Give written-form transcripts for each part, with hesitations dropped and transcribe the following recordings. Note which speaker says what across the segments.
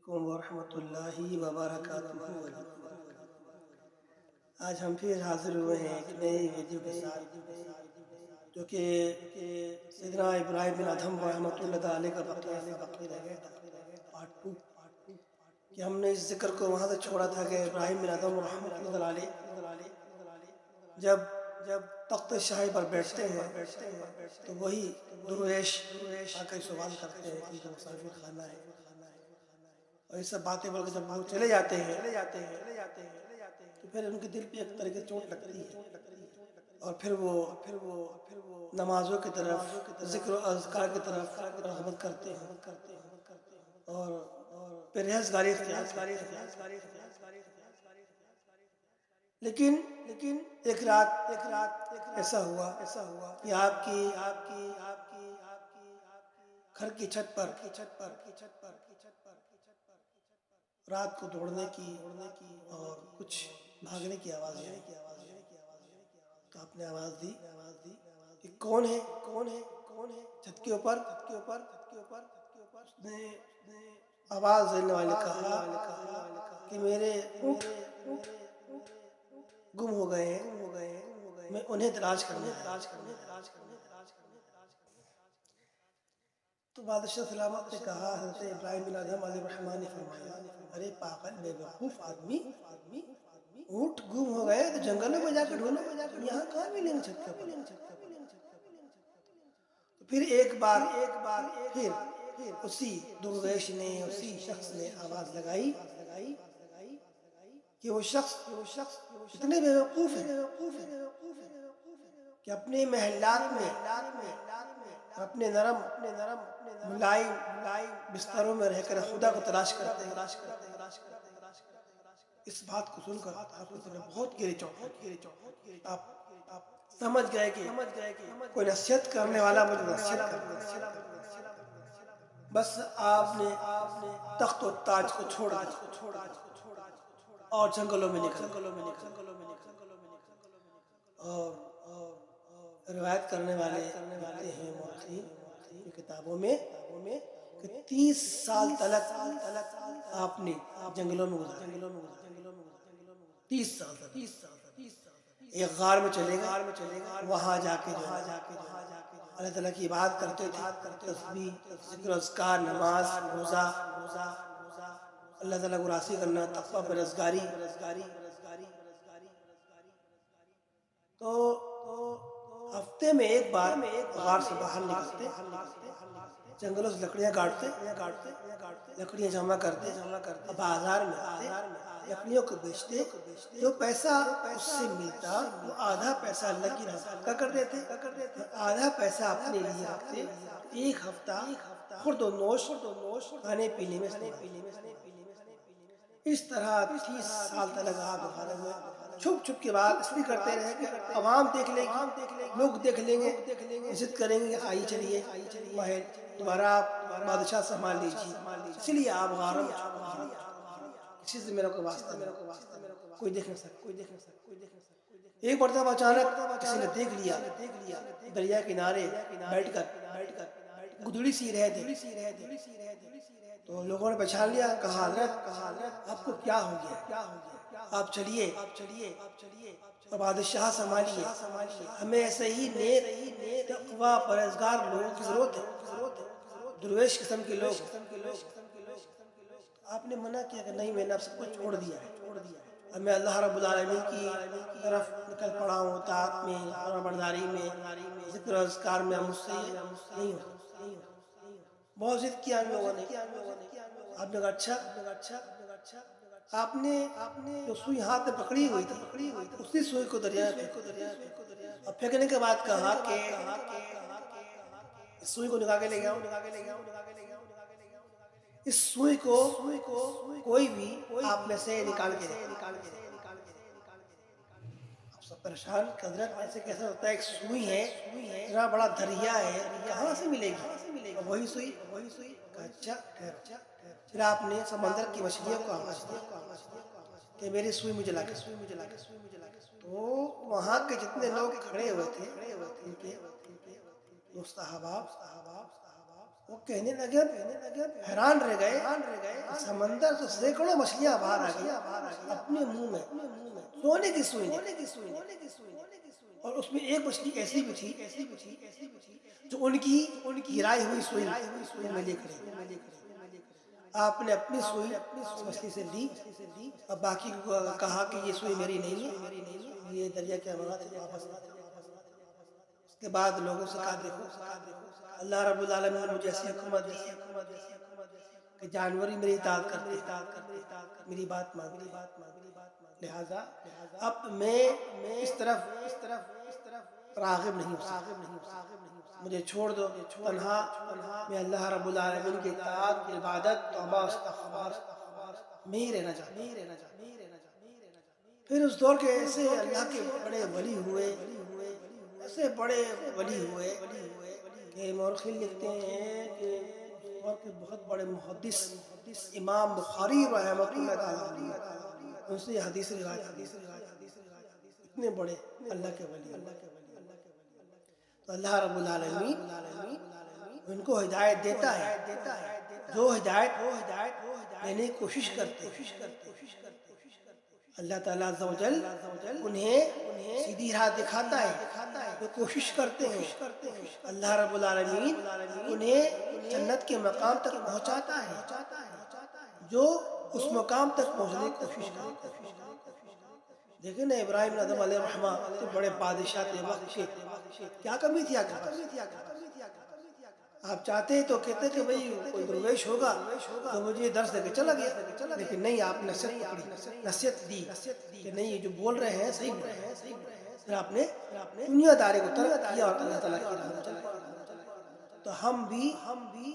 Speaker 1: علیکم ورحمۃ اللہ وبرکاتہ۔ آج ہم پھر حاضر ہوئے ہیں ایک نئی ویڈیو کے ساتھ، جو کہ سیدنا ابراہیم بن ادھم رحمۃ اللہ علیہ کا بقیہ رہ گیا تھا، پارٹ 2، کہ ہم نے اس ذکر کو وہاں سے چھوڑا تھا کہ ابراہیم بن ادھم رحمۃ اللہ علیہ جب تخت شاہی پر بیٹھتے ہیں تو وہی درویش آ کر سوال کرتے ہیں کہ مسافر خانہ ہے، اور یہ سب باتیں بول کے جب وہ چلے جاتے ہیں تو پھر ان کے دل پہ ایک طرح کی چوٹ لگتی ہے، اور پھر وہ نمازوں کی طرف، ذکر و اذکار کی طرف رغبت کرتے ہیں اور پرہیزگاری اختیار کرتے ہیں۔ لیکن ایک رات ایسا ہوا کہ آپ کی گھر کی چھت پر رات کو دوڑنے کی اور کچھ بھاگنے کی آواز آئی، تو آپ نے آواز دی کہ کون ہے چھت کے اوپر؟ اس نے آواز دینے والے کہا کہ میرے اونٹ گم ہو گئے ہیں، میں انہیں تلاش کرنے آیا۔ تو بادشاہ سلامت نے کہا، حضرت ابراہیم بن ادھم علیہ الرحمٰن نے فرمایا، ارے پاگل بے وقوف آدمی، اونٹ گم ہو گئے تو جنگلوں میں جا کے ڈھونڈو، یہاں کہاں ملیں گے چھت پر؟ تو پھر ایک بار پھر اسی درویش نے، اسی شخص نے آواز لگائی کہ وہ شخص اتنے بے وقوف ہیں کہ اپنے محلات میں اپنے نرم ملائم بستروں میں رہ کر خدا کو تلاش کرتے ہیں۔ اس بات کو سن کر آپ کو بہت گہری چوٹ، آپ سمجھ گئے کہ کوئی نصیحت کرنے والا مجھے نصیحت کر رہا ہے۔ بس آپ نے تخت و تاج کو چھوڑ دیا اور جنگلوں میں نکل گئے۔ اور روایت کرنے والے لکھتے ہیں مورخین کی کتابوں میں کہ 30 سال تلک آپ نے جنگلوں میں گزارے، 30 سال تک۔ ایک غار میں چلے گئے، وہاں جا کے اللہ تعالیٰ کی عبادت کرتے تھے، تسبیح، ذکر و اذکار، نماز، روزہ، اللہ تعالیٰ کو راضی کرنا، تقویٰ، پرہیزگاری۔ تو ہفتے میں ایک بار غار سے باہر نکلتے، جنگلوں سے لکڑیاں کاٹتے، لکڑیاں جمع کرتے، بازار میں آتے، لکڑیوں کو بیچتے، جو پیسہ اس سے ملتا وہ آدھا پیسہ اللہ کی رضا کر دیتے، آدھا پیسہ اپنے لیے رکھتے، ایک ہفتہ خورد و نوش کھانے پینے میں استعمال۔ اس طرح 30 سال تک آپ گھر میں چھپ کے بعد اس لیے کرتے رہے کہ عوام دیکھ لے گی، لوگ دیکھ لیں گے، عزت کریں گے، آئی چلیے محل دوبارہ آپ بادشاہ سنبھال لیجیے۔ اس لیے آپ غاروں میں کسی سے میرا کوئی واسطہ نہیں، کوئی دیکھ نہ سکتا۔ ایک مرتبہ اچانک کسی نے دیکھ لیا، دریا کنارے بیٹھ کر گدڑی سی رہے تھے، تو لوگوں نے پہچان لیا، کہا حضرت آپ کو کیا ہو گیا، آپ چلیے اور بادشاہ سنبھالیے، ہمیں ایسے ہی نیک تقویٰ پرہیزگار لوگوں کی ضرورت ہے، درویش قسم کے لوگ۔ آپ نے منع کیا کہ نہیں، میں نے آپ سب کچھ چھوڑ دیا ہے، اب میں اللہ رب العالمین کی طرف نکل پڑا ہوں، اطاعت میں، فرمانبرداری میں، ذکر و اذکار میں، مجھ سے نہیں ہوتا۔ بہت ضد کیا ہم لوگوں نے، آپ نے کہا اچھا، آپ نے جو سوئی ہاتھ میں پکڑی ہوئی تھی اسی سوئی کو دریا میں پھینکو، اور پھینکنے کے بعد کہا کہ اس سوئی کو نکال کے لے گیا ہوں، اس سوئی کو کوئی بھی آپ میں سے نکال کے آپ سب پریشان، حضرت ایسے کیسے ہوتا ہے، ایک سوئی ہے، اتنا بڑا دریا ہے، کہاں سے ملے گی؟ وہی سوئی، اچھا ٹھہرو۔ پھر آپ نے سمندر کی مچھلیوں کو آواز دی کہ میری سوئی مجھے لا کے، تو وہاں کے جتنے لوگ کھڑے ہوئے تھے ان کے دوست احباب وہ کہنے لگے حیران رہ گئے سمندر سے سینکڑوں مچھلیاں باہر آ گئی اپنے منہ میں سونے کی سوئی اور اس میں ایک مچھلی ایسی بھی تھی جو ان کی گرائی ہوئی سوئی میں لے کر آپ نے اپنی سوئی اس مچھلی سے لی اور باقی کو کہا کہ یہ سوئی میری نہیں ہے، یہ دریا کے امانت ہے، واپس اس کے بعد لوگوں سے کہا دیکھو اللہ رب العالمین نے مجھے ایسی حکومت دی کہ جانور ہی میری اطاعت کرتے میری بات مانتے، لہذا اب میں اس طرف راغب نہیں ہوں، مجھے چھوڑ دو تنہا میں اللہ رب العالمین کی اطاعت عبادت توبہ استغفار میں ہی رہنا چاہتا ہوں۔ پھر اس دور کے ایسے اللہ کے بڑے ولی ہوئے، ایسے بڑے ولی ہوئے کہ مورخین لکھتے ہیں کہ اس دور کے بہت بڑے محدث امام بخاری رحمۃ اللہ تعالیٰ ان سے حدیث روایت اتنے بڑے اللہ کے ولی، تو اللہ رب العالمین ان کو ہدایت دیتا ہے، جو ہدایت لینے کی کوشش کرتے اللہ تعالیٰ عز و جل انہیں سیدھی راہ دکھاتا ہے، جو کوشش کرتے ہیں اللہ رب العالمین انہیں جنت کے مقام تک پہنچاتا ہے، جو اس مقام تک پہنچنے کی کوشش کرتے ہیں۔ دیکھیں نا ابراہیم آدم علیہ الرحمہ بڑے بادشاہ تھے وقت کے، کیا کمی تھی آپ کے پاس؟ آپ چاہتے تو کہتے کہ بھئی کوئی درویش ہوگا تو مجھے درس دے کے چلا گیا، لیکن نہیں، آپ نے نصیحت دی کہ نہیں یہ جو بول رہے ہیں صحیح بول رہے ہیں، پھر آپ نے دنیا داری کو ترک کیا اور اللہ تعالیٰ کی راہ میں چل پڑے۔ تو ہم بھی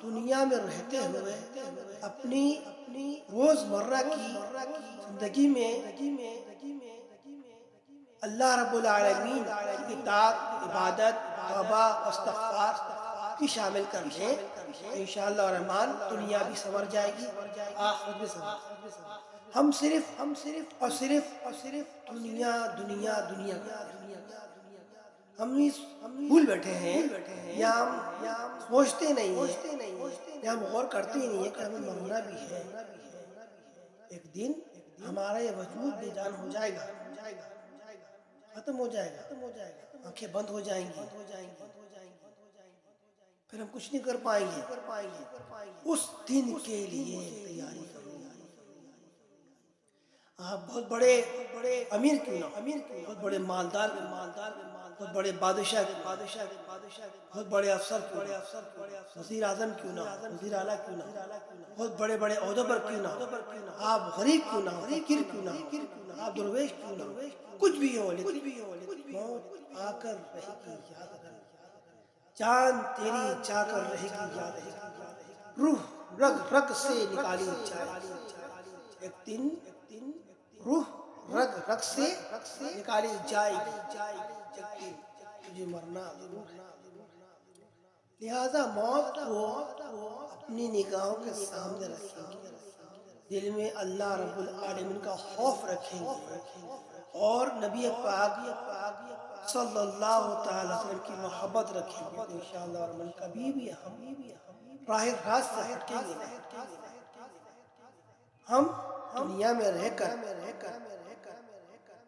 Speaker 1: دنیا میں رہتے ہوئے اپنی روز مرہ کی زندگی میں اللہ رب العالمین کی اطاعت عبادت توبہ استغفار کی شامل کر لیں، انشاءاللہ الرحمن دنیا بھی سنور جائے گی، آخرت بھی سنور جائے گی۔ ہم صرف دنیا ہم بھول بیٹھے ہیں، یا ہم سوچتے نہیں ہیں، یا ہم غور کرتے ہی نہیں ہیں کہ ہمیں مرنا بھی ہے، ایک دن ہمارا یہ وجود بے جان ہو جائے گا، ختم ہو جائے گا، آنکھیں بند ہو جائیں گی، پھر ہم کچھ نہیں کر پائیں گے۔ اس دن کے لیے تیاری کرو۔ آپ بہت بڑے امیر کیوں نہ، بہت بڑے مالدار، بہت بڑے بادشاہ، بہت بڑے افسر، وزیر اعظم کیوں نہ، وزیر اعلیٰ کیوں نہ، بہت بڑے عہدوں پر کیوں نہ، آپ غریب کیوں نہ، فقیر کیوں نہ، آپ درویش کیوں نہ، کچھ بھی ہو، لیکن موت آ کر رہے گی، یاد رکھ، جان تیری جا کر رہے گی، یاد رکھ، روح رگ سے نکالی جائے گی، ایک دن روح رگ سے نکالی جائے گی، تجھے مرنا ضرور ہے۔ لہذا موت کو اپنی نگاہوں کے سامنے رکھیں گے، دل میں اللہ رب العالمین کا خوف رکھیں گے، اور نبی پاک صلی اللہ تعالی وسلم کی محبت رکھیں گے، تو انشاءاللہ الرحمن کبھی بھی ہم راہ راست سے ہٹیں گے نہیں۔ ہم دنیا میں رہ کر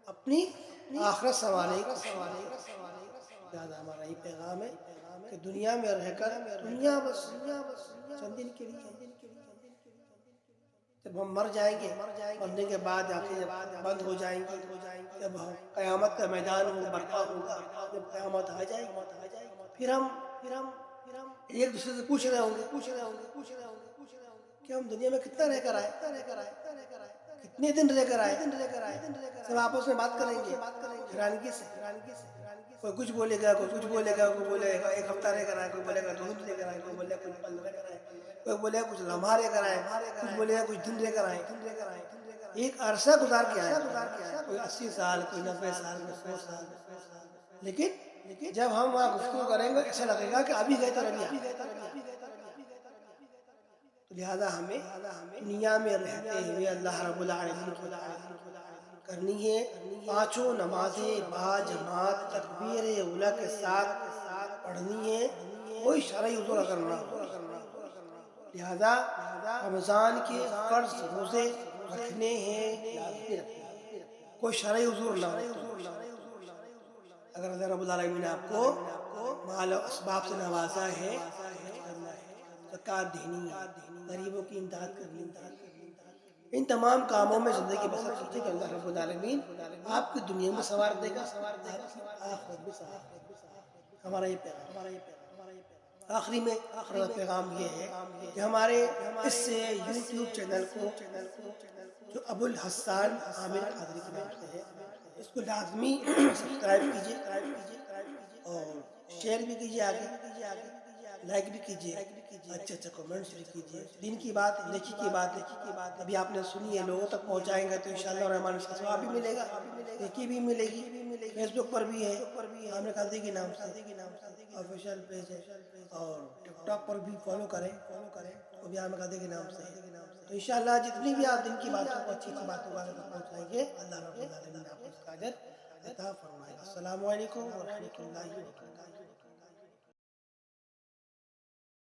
Speaker 1: اپنی آخرت سنوارنے کی کوشش کریں۔ لہذا ہمارا یہ پیغام ہے کہ دنیا میں رہ کر، دنیا بس چند دن کے لیے، جب ہم مر جائیں گے، مرنے کے بعد آنکھیں جب بند ہو جائیں گی، جب قیامت کا میدان برپا ہوگا، جب قیامت آ جائے گی، پھر ہم ایک دوسرے سے پوچھ رہے ہوں گے کہ ہم دنیا میں کتنا رہ کر آئے، کتنے دن رہ کر آئے، سب آپس میں بات کریں گے حیرانگی سے، کوئی کچھ بولے گا، کوئی کچھ بولے گا، کوئی بولے گا ایک ہفتہ رہ کر آئے، کوئی بولے گا 2 دن رہ کر آئے، کوئی بولے گا کچھ پل رہ کر آئے، کوئی بولے گا کچھ لمحہ رہ کر آئے، کچھ بولے گا کچھ دن رہ کر آئے، ایک عرصہ گزار کے آئے، کوئی 80 سال، کوئی 90 سال، کوئی 100 سال، لیکن جب ہم وہاں گفتگو کریں گے ایسا لگے گا کہ ابھی گئے تھے ابھی آئے۔ تو لہذا ہمیں دنیا میں رہتے ہوئے اللہ رب العالمین کی اطاعت کرنی ہے، 5 نمازیں با جماعت تکبیر اولیٰ کے ساتھ پڑھنی ہے، کوئی شرعی عذر اگر نہ ہو، لہذا رمضان کے فرض روزے رکھنے ہیں، لازمی رکھنے ہیں، کوئی شرعی عذر نہ ہو۔ اگر اللہ رب العالمین نے آپ کو مال و اسباب سے نوازا ہے، خرچ کرنا ہے، زکوٰۃ دینی ہے، غریبوں کی امداد کرنی ہے، ان تمام کاموں میں زندگی بسر کیجیے کہ اللہ رب العالمین آپ کی دنیا میں سنوار دے گا، آپ کی آخرت میں سنوار دے گا۔ ہمارا یہ پیغام آخری میں پیغام یہ ہے کہ ہمارے اس یوٹیوب چینل کو جو ابو الحسان عامر قادری کے نام سے ہے، اس کو لازمی سبسکرائب کیجیے اور شیئر بھی کیجیے، آگے لائک بھی کیجیے، اچھے اچھے کمنٹس بھی کیجیے، دین کی بات، نیکی کی بات ابھی آپ نے سنی ہے، لوگوں تک پہنچائیں گے تو انشاءاللہ الرحمن اس کا ثواب بھی ملے گا، نیکی بھی ملے گی۔ فیس بک پر بھی ہے عامر قادری کے نام سے آفیشیل پیج ہے، اور ٹک ٹاک پر بھی فالو کریں، وہ بھی عامر قادری کے نام سے ہے۔ تو انشاءاللہ جتنی بھی آپ دن کی باتوں کو، اچھی اچھی باتوں کو آگے تک پہنچائیں گے، اللہ رب العالمین آپ کو اس کا اجر عطا فرمائے گا۔ السلام علیکم ورحمۃ اللہ وبرکاتہ۔